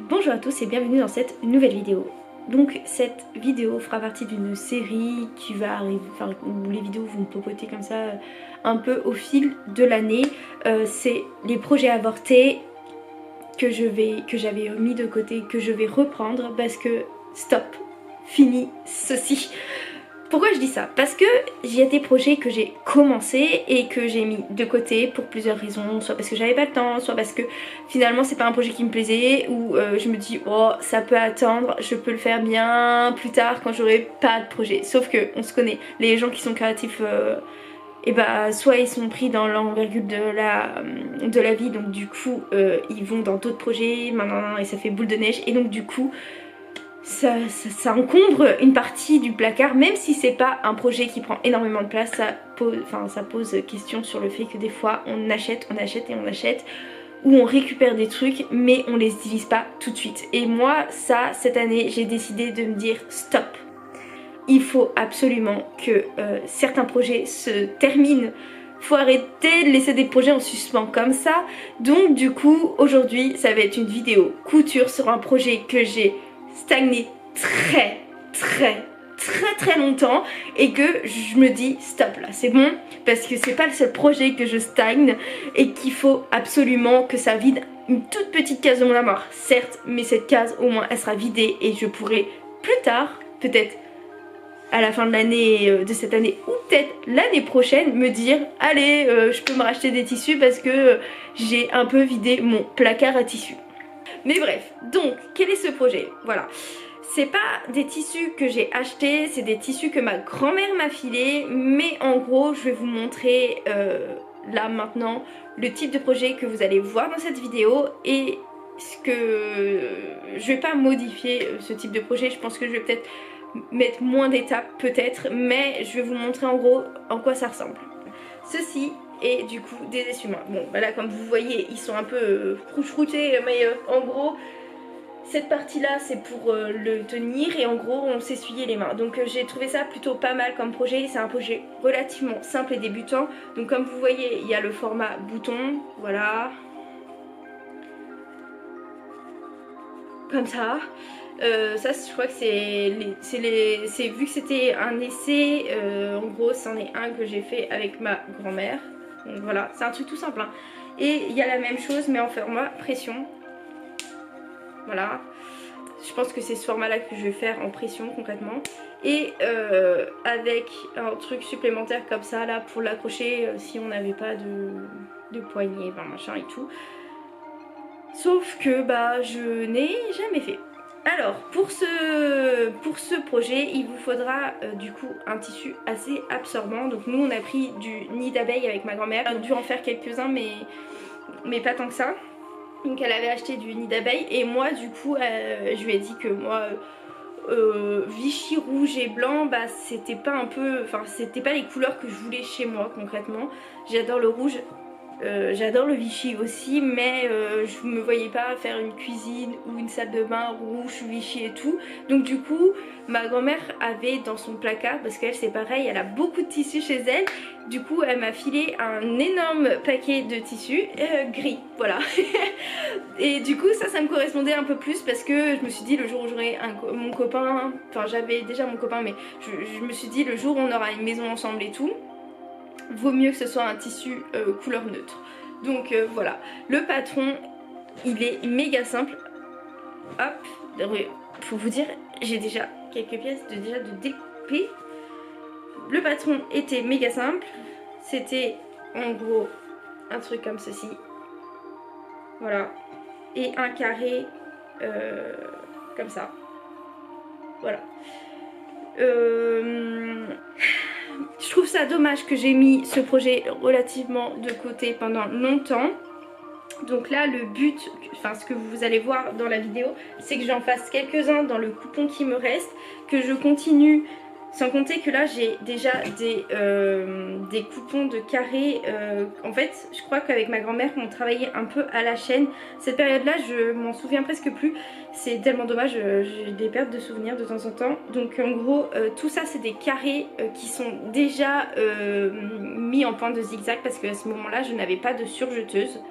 Bonjour à tous et bienvenue dans cette nouvelle vidéo. Donc cette vidéo fera partie d'une série qui va arriver, enfin où les vidéos vont popoter comme ça un peu au fil de l'année. C'est les projets avortés que j'avais mis de côté, que je vais reprendre parce que stop, fini ceci. Pourquoi je dis ça? Parce que il y a des projets que j'ai commencé et que j'ai mis de côté pour plusieurs raisons, soit parce que j'avais pas le temps, soit parce que finalement c'est pas un projet qui me plaisait, ou je me dis oh ça peut attendre, je peux le faire bien plus tard quand j'aurai pas de projet. Sauf que on se connaît, les gens qui sont créatifs et bah soit ils sont pris dans l'envergure de la vie, donc du coup ils vont dans d'autres projets maintenant et ça fait boule de neige, et donc du coup ça encombre une partie du placard, même si c'est pas un projet qui prend énormément de place. Ça pose question sur le fait que des fois on achète, ou on récupère des trucs mais on les utilise pas tout de suite. Et moi ça, cette année j'ai décidé de me dire stop, il faut absolument que certains projets se terminent. Faut arrêter de laisser des projets en suspens comme ça. Donc du coup aujourd'hui ça va être une vidéo couture sur un projet que j'ai stagné très longtemps et que je me dis stop là, c'est bon, parce que c'est pas le seul projet que je stagne et qu'il faut absolument que ça vide une toute petite case de mon armoire, certes, mais cette case au moins elle sera vidée et je pourrai plus tard, peut-être à la fin de l'année, de cette année, ou peut-être l'année prochaine, me dire allez je peux me racheter des tissus parce que j'ai un peu vidé mon placard à tissus. Mais bref, donc quel est ce projet? Voilà, c'est pas des tissus que j'ai achetés, c'est des tissus que ma grand-mère m'a filés, mais en gros je vais vous montrer là maintenant le type de projet que vous allez voir dans cette vidéo, et ce que je vais pas modifier ce type de projet, je pense que je vais peut-être mettre moins d'étapes peut-être, mais je vais vous montrer en gros en quoi ça ressemble. Ceci et du coup des essuie-mains. Bon bah là comme vous voyez ils sont un peu frouchroutés, mais en gros cette partie là c'est pour le tenir et en gros on s'essuyait les mains. Donc j'ai trouvé ça plutôt pas mal comme projet. C'est un projet relativement simple et débutant. Donc comme vous voyez il y a le format bouton, voilà, comme ça. Ça je crois que c'est vu que c'était un essai, en gros c'en est un que j'ai fait avec ma grand-mère. Donc voilà, c'est un truc tout simple hein. Et il y a la même chose mais en format pression. Voilà, je pense que c'est ce format là que je vais faire en pression concrètement. Et avec un truc supplémentaire comme ça là pour l'accrocher si on n'avait pas de poignée, enfin machin et tout. Sauf que bah je n'ai jamais fait. Alors pour ce projet il vous faudra du coup un tissu assez absorbant. Donc nous on a pris du nid d'abeille avec ma grand-mère. On a dû en faire quelques-uns mais pas tant que ça. Donc elle avait acheté du nid d'abeille et moi du coup je lui ai dit que moi Vichy rouge et blanc bah c'était pas un peu, enfin c'était pas les couleurs que je voulais chez moi concrètement. J'adore le rouge. J'adore le Vichy aussi, mais je me voyais pas faire une cuisine ou une salle de bain rouge, Vichy et tout. Donc du coup, ma grand-mère avait dans son placard, parce qu'elle c'est pareil, elle a beaucoup de tissus chez elle. Du coup, elle m'a filé un énorme paquet de tissus gris, voilà. Et du coup, ça me correspondait un peu plus parce que je me suis dit le jour où j'aurai mon copain, enfin j'avais déjà mon copain, mais je me suis dit le jour où on aura une maison ensemble et tout, vaut mieux que ce soit un tissu couleur neutre. Donc voilà, le patron il est méga simple. Hop, faut vous dire, j'ai déjà quelques pièces de découpé. Le patron était méga simple, c'était en gros un truc comme ceci, voilà, et un carré comme ça, voilà. Je trouve ça dommage que j'ai mis ce projet relativement de côté pendant longtemps. Donc là le but, enfin ce que vous allez voir dans la vidéo, c'est que j'en fasse quelques-uns dans le coupon qui me reste, que je continue, sans compter que là j'ai déjà des coupons de carré. En fait je crois qu'avec ma grand-mère on travaillait un peu à la chaîne. Cette période là je m'en souviens presque plus, c'est tellement dommage, j'ai des pertes de souvenirs de temps en temps. Donc en gros tout ça c'est des carrés qui sont déjà mis en pointe de zigzag parce qu'à ce moment là je n'avais pas de surjeteuse.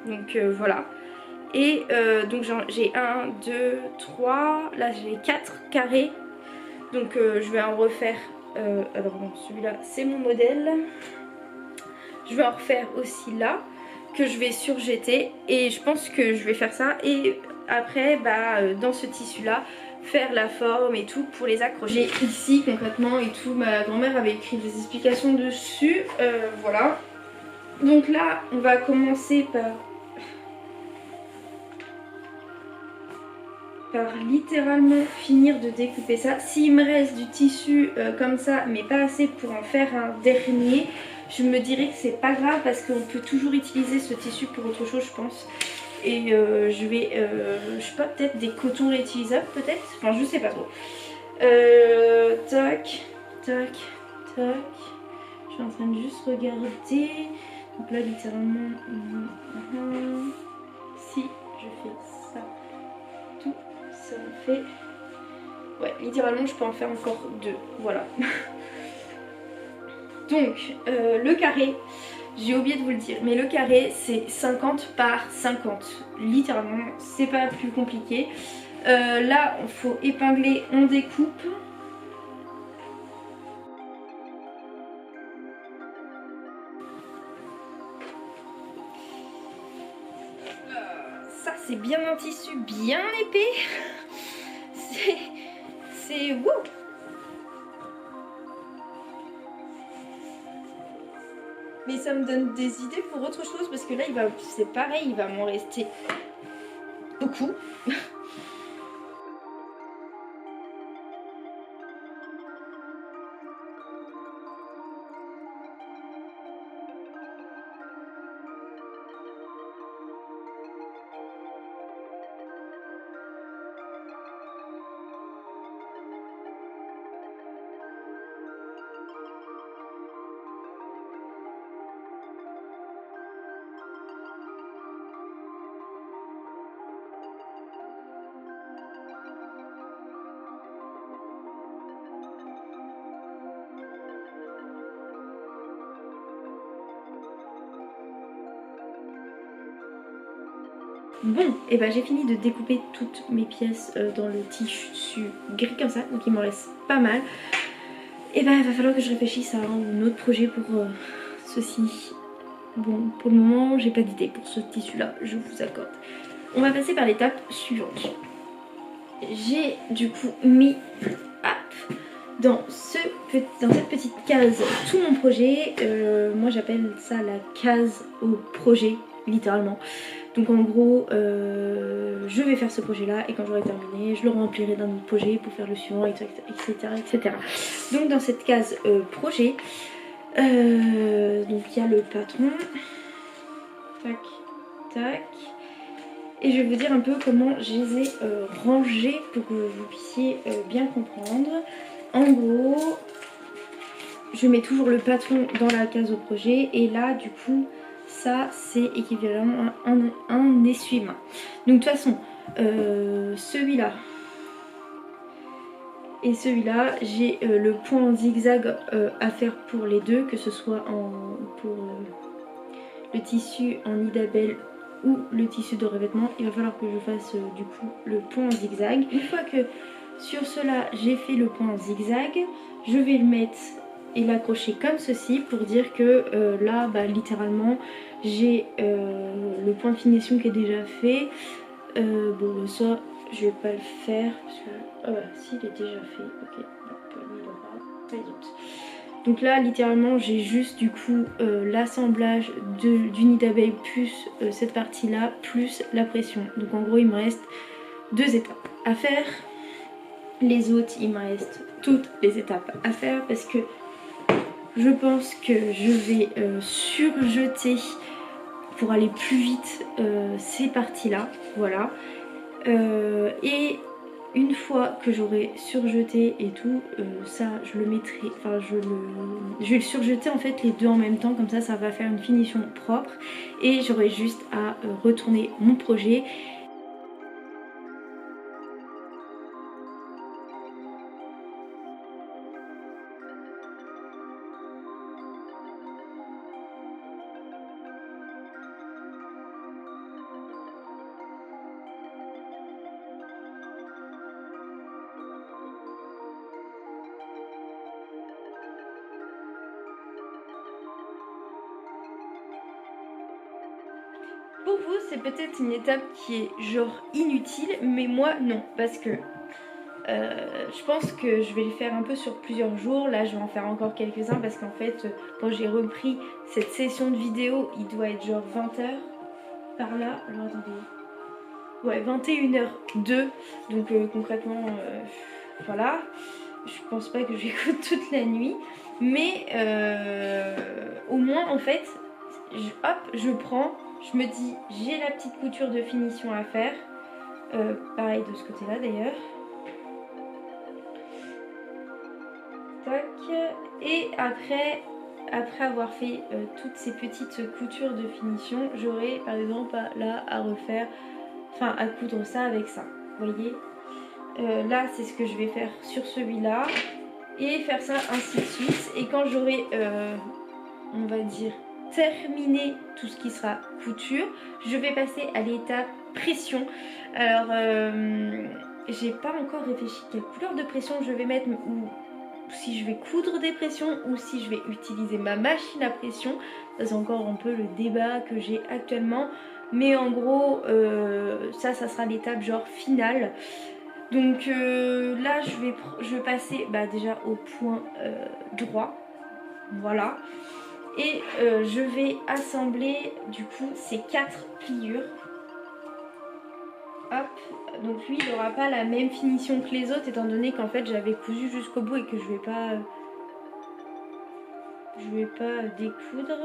Donc voilà. Et donc j'ai 1, 2, 3, là j'ai 4 carrés. Donc je vais en refaire, alors bon celui-là c'est mon modèle. Je vais en refaire aussi là, que je vais surjeter. Et je pense que je vais faire ça. Et après dans ce tissu là, faire la forme et tout pour les accrocher ici concrètement et tout. Ma grand-mère avait écrit des explications dessus, voilà. Donc là on va commencer par littéralement finir de découper ça. S'il me reste du tissu comme ça mais pas assez pour en faire un dernier, je me dirais que c'est pas grave parce qu'on peut toujours utiliser ce tissu pour autre chose je pense. Et je vais, je sais pas, peut-être des cotons réutilisables peut-être, enfin je sais pas trop. Tac, tac, tac. Je suis en train de juste regarder. Donc là littéralement, si je fais ça, tout ça me fait... Ouais, littéralement je peux en faire encore 2, voilà. Donc le carré, j'ai oublié de vous le dire, mais le carré c'est 50 par 50. Littéralement, c'est pas plus compliqué. Là, il faut épingler, on découpe. Ça, c'est bien un tissu bien épais. C'est wouh. Mais ça me donne des idées pour autre chose parce que là, c'est pareil, il va m'en rester beaucoup. Bon, et j'ai fini de découper toutes mes pièces dans le tissu gris comme ça, donc il m'en reste pas mal. Et il va falloir que je réfléchisse à un autre projet pour ceci. Bon, pour le moment, j'ai pas d'idée pour ce tissu-là, je vous accorde. On va passer par l'étape suivante. J'ai du coup mis dans cette petite case tout mon projet. Moi j'appelle ça la case au projet, littéralement. Donc en gros, je vais faire ce projet-là et quand j'aurai terminé, je le remplirai d'un autre projet pour faire le suivant, etc. etc. Donc dans cette case projet, donc il y a le patron. Tac, tac. Et je vais vous dire un peu comment je les ai rangés pour que vous puissiez bien comprendre. En gros, je mets toujours le patron dans la case au projet et là du coup ça c'est équivalent à un essuie-main. Donc de toute façon celui-là et celui-là, j'ai le point en zigzag à faire pour les deux, que ce soit pour le tissu en nid d'abeille ou le tissu de revêtement. Il va falloir que je fasse du coup le point en zigzag. Une fois que sur cela j'ai fait le point en zigzag, je vais le mettre et l'accrocher comme ceci pour dire que là littéralement j'ai le point de finition qui est déjà fait. Bon ça je vais pas le faire parce que si il est déjà fait, ok, bon, pas lui, pas les autres. Donc là littéralement j'ai juste du coup l'assemblage du nid d'abeille plus cette partie là plus la pression. Donc en gros il me reste 2 étapes à faire. Les autres il me reste toutes les étapes à faire parce que je pense que je vais surjeter pour aller plus vite ces parties là, voilà. Et une fois que j'aurai surjeté et tout, ça je le mettrai, enfin je vais le surjeter en fait les deux en même temps, comme ça va faire une finition propre et j'aurai juste à retourner mon projet. Pour vous, c'est peut-être une étape qui est genre inutile, mais moi non, parce que je pense que je vais le faire un peu sur plusieurs jours. Là, je vais en faire encore quelques-uns parce qu'en fait, quand j'ai repris cette session de vidéo, il doit être genre 20 h par là. Alors attendez. Ouais, 21h02. Donc concrètement, voilà. Je pense pas que je l'écoute toute la nuit. Mais au moins, en fait, hop, je prends. Je me dis, j'ai la petite couture de finition à faire. Pareil de ce côté-là d'ailleurs. Tac. Et après avoir fait toutes ces petites coutures de finition, j'aurai par exemple là à refaire, enfin à coudre ça avec ça. Vous voyez, là c'est ce que je vais faire sur celui-là et faire ça ainsi de suite. Et quand j'aurai, on va dire, terminé tout ce qui sera couture, je vais passer à l'étape pression. Alors j'ai pas encore réfléchi quelle couleur de pression je vais mettre ou si je vais coudre des pressions ou si je vais utiliser ma machine à pression. Ça c'est encore un peu le débat que j'ai actuellement, mais en gros ça sera l'étape genre finale. Donc là je vais passer déjà au point droit, voilà, et je vais assembler du coup ces 4 pliures. Hop, donc lui il n'aura pas la même finition que les autres étant donné qu'en fait j'avais cousu jusqu'au bout et que je vais pas découdre.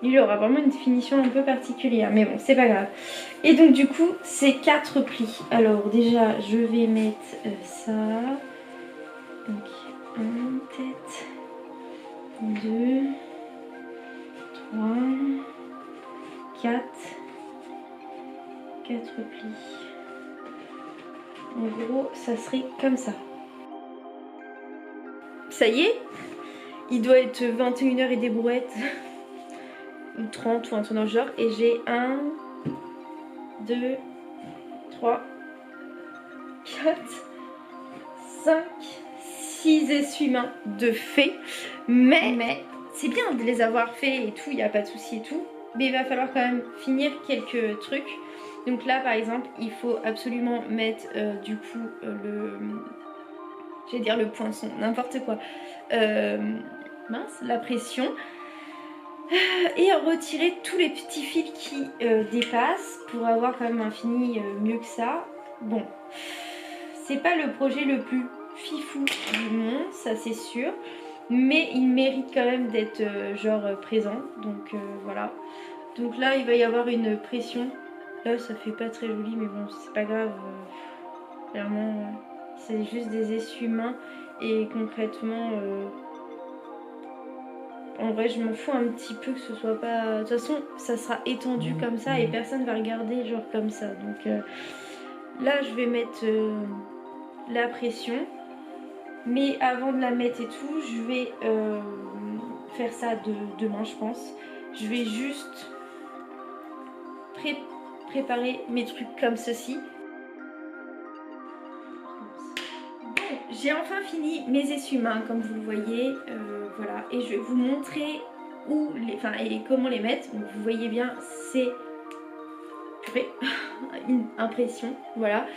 Il aura vraiment une finition un peu particulière, mais bon c'est pas grave. Et donc du coup c'est 4 plis. Alors déjà je vais mettre ça. Donc un tête, 2, 3, 4. 4 plis. En gros, ça serait comme ça. Ça y est, il doit être 21h et des brouettes. Ou 30 ou un truc dans le genre. Et j'ai 1, 2, 3, 4, 5, 6 essuie-mains de fait. Mais c'est bien de les avoir fait et tout, il n'y a pas de souci et tout. Mais il va falloir quand même finir quelques trucs. Donc là par exemple il faut absolument mettre du coup j'allais dire le poinçon, n'importe quoi, mince, la pression, et retirer tous les petits fils qui dépassent pour avoir quand même un fini mieux que ça. Bon, c'est pas le projet le plus fifou du monde, ça c'est sûr, mais il mérite quand même d'être genre présent, donc voilà. Donc là il va y avoir une pression. Là ça fait pas très joli mais bon c'est pas grave, clairement c'est juste des essuie-mains et concrètement en vrai je m'en fous un petit peu que ce soit pas, de toute façon ça sera étendu comme ça et personne va regarder genre comme ça. Donc là je vais mettre la pression, mais avant de la mettre et tout je vais faire ça demain je pense. Je vais juste préparer mes trucs comme ceci. Bon, j'ai enfin fini mes essuie-mains comme vous le voyez, voilà, et je vais vous montrer où les, et comment les mettre. Donc vous voyez bien c'est une impression, voilà.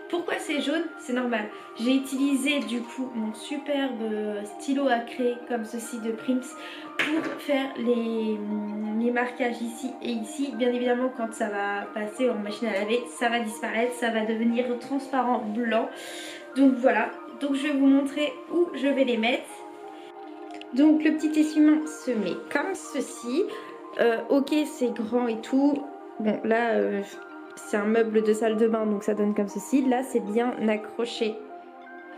Pourquoi c'est jaune? C'est normal. J'ai utilisé du coup mon superbe stylo à craie comme ceci de Prince pour faire les marquages ici et ici. Bien évidemment quand ça va passer en machine à laver, ça va disparaître, ça va devenir transparent blanc. Donc voilà, donc je vais vous montrer où je vais les mettre. Donc le petit essuie-main se met comme ceci. Ok c'est grand et tout. Bon là c'est un meuble de salle de bain donc ça donne comme ceci. Là c'est bien accroché.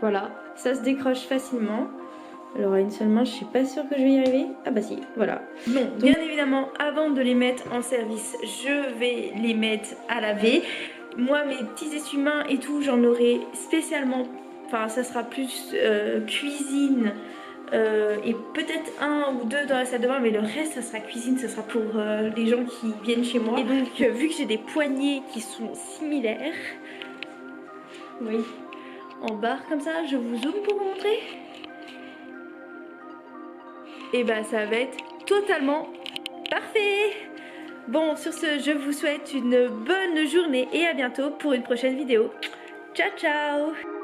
Voilà, ça se décroche facilement. Alors à une seule main je suis pas sûre que je vais y arriver. Ah bah si, voilà. Bon, donc, bien évidemment avant de les mettre en service je vais les mettre à laver. Moi mes petits essuie-mains et tout j'en aurai spécialement, enfin ça sera plus cuisine. Et peut-être 1 ou 2 dans la salle de bain, mais le reste ça sera cuisine, ça sera pour les gens qui viennent chez moi. Et donc vu que j'ai des poignées qui sont similaires, oui, en barre comme ça, je vous zoome pour vous montrer. Et bah ça va être totalement parfait. Bon, sur ce, je vous souhaite une bonne journée et à bientôt pour une prochaine vidéo. Ciao ciao.